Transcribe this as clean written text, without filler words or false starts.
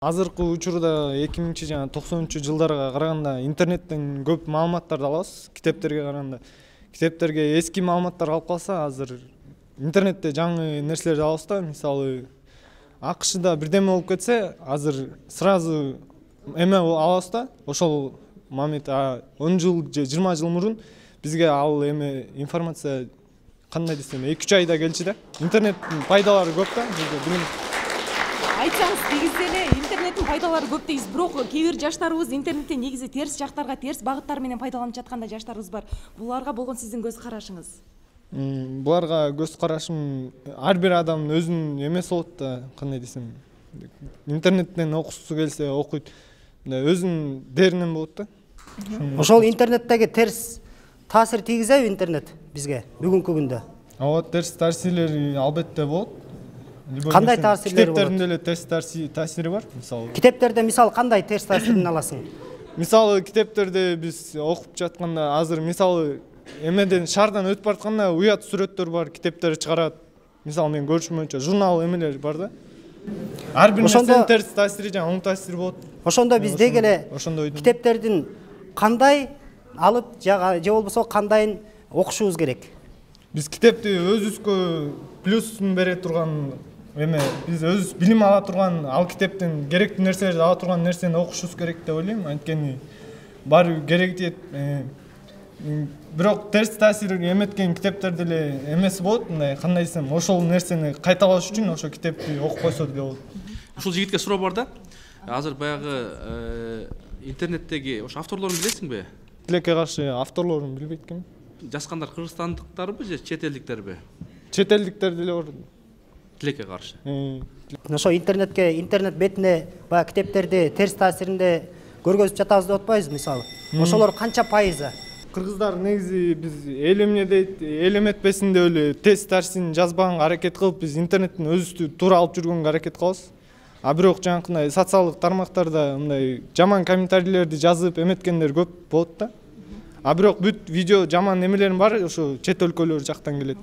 Азыркы учурда 2000 жана 90-жылдарга караганда интернеттен көп маалыматтарды алабыз. Китептерге караганда. Китептерге эски маалыматтар калып калса, азыр интернетте жаңы нерселерди алабыз да. Мисалы, АКШда бирдеме болуп кетсе, азыр сразу эме алабыз да. Ошол момент 10 жыл же 20 жыл мурун бизге ал эме информация кандай десем 2-3 айда келчү да. Интернеттин пайдалары көп да. Айтсаңыз, негизи эле интернеттин пайдалары көп дейсиз, бирок кээ бир жаштарыбыз интернеттен негизи терс жактарга, терс багыттар менен пайдаланып жаткан жаштарыбыз бар. Буларга болгон сиздин көз карашыңыз? Буларга көз карашым ар бир адамдын өзүнүн эмеси болот да, кандай десем. Интернеттен окусу келсе окуйт. Өзүнүн деринен болот да. Ошол интернеттеги терс таасир тийгизеби интернет бизге бүгүнкү күндө? Ооба, терс таасирлери албетте болот. Кандай таасирлери болот? Китептердин деле терс таасири бар, мисалы. Китептерде мисалы кандай терс таасирин аласың? Мисалы, китептерде биз окуп жатканда азыр мисалы эмеден шаардан өтүп баратканда уят сүрөттөр бар, китептер чыгарат. Мисалы мен көрүшүм боюнча журнал эмелер бар да. Ар бир нерсенин терс таасири жана оң таасири болот. Ошондо биз деги эле китептердин кандай алып же болбосо кандайын окушубуз керек? Биз китепти өзүбүзгө плюсун бере турган эме, биз өзүбүз билим ала турган, ал китептен керектүү нерселерди ала турган нерсени окушубуз керек деп ойлойм. Анткени баары керек дейт. Бирок терс таасир эметкен китептер деле эмеси болот, мындай кандай десем, ошол нерсени кайталаш үчүн ошо китепти окуп койсо деп болот. Ушул жигитке суроо бар да. Азыр баягы интернеттеги ошо авторлорун билесиңби? Тилекке каршы авторлорун билбейт экенмин. Жазгандар кыргызстандыктарбы же чет элдиктерби? Чет элдиктер деле бар. Тилекке каршы. Ошо интернет бетине баягы китептерди терс таасиринде көргөзүп жатабыз деп атпайбызбы мисалы? Ошолор канча пайызы? Кыргыздар негизи биз эл эмне дейт, эл эметпесин деп эле терс таасирин жазбаганга аракет кылып, биз интернеттен өзүбүздү туура алып жүргөнгө аракет кылабыз. А бирок жанакындай социалдык тармактарда мындай жаман комментарийлерди жазып эметкендер көп болот да. А бирок бүт видео жаман эмелерин баары ошо чет өлкөлөр жактан келет.